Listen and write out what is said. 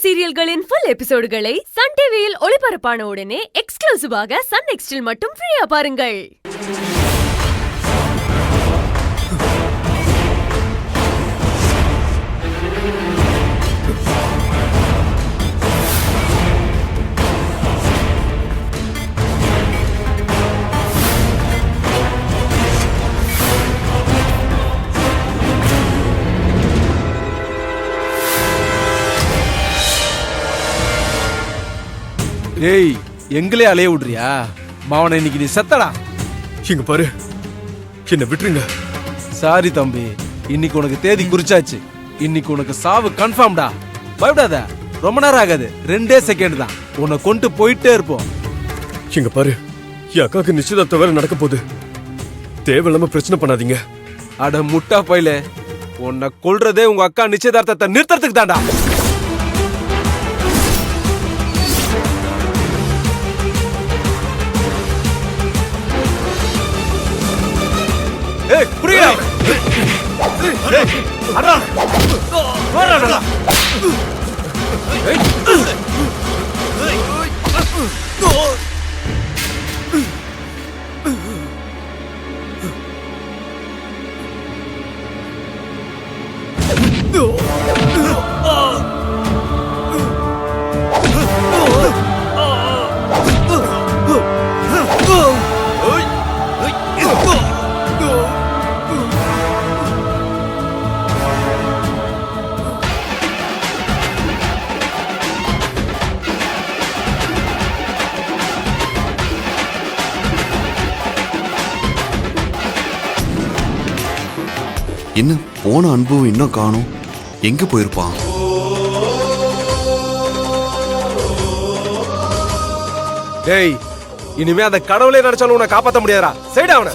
சீரியல்களின் full எபிசோடுகளை Sun டிவியில் ஒளிபரப்பான உடனே எக்ஸ்க்ளூசிவாக சன் நெக்ஸ்டில் மட்டும் ஃப்ரீயா பாருங்கள். ஏய், எங்களே அலைய விடுறியா? மாவன இன்னைக்கு நீ செத்தடா. இங்க பாரு, என்ன விட்டுருங்க. சாரி தம்பி, இன்னைக்கு உனக்கு தேதி குறிச்சாச்சு. இன்னைக்கு உனக்கு சாவு கன்ஃபார்ம்டா. பயப்படாத, ரொம்ப நேரம் ஆகாது, 2 செகண்ட் தான். உன்னை கொண்டு போயிட்டே இருப்போம். இங்க பாரு, என் அக்காக்கு நிச்சயதார்த்த வேலை நடக்க போகுது. தேவையில்லாம பிரச்சனை பண்ணாதீங்க. அட முட்டா பையில, உன்னை கொல்றதே உங்க அக்கா நிச்சயதார்த்தத்தை நிறுத்தறதுக்கு தான்டா. ஏய், புரியல. ஏய், அடா. வரடா. ஏய். என்ன போன அனுபவம் இன்னும் காணும், எங்க போயிருப்பான்? டேய், இனிமே அந்த கடவுளே நினைச்சாலும் உன்னை காப்பாற்ற முடியாதா? சைடா அவன.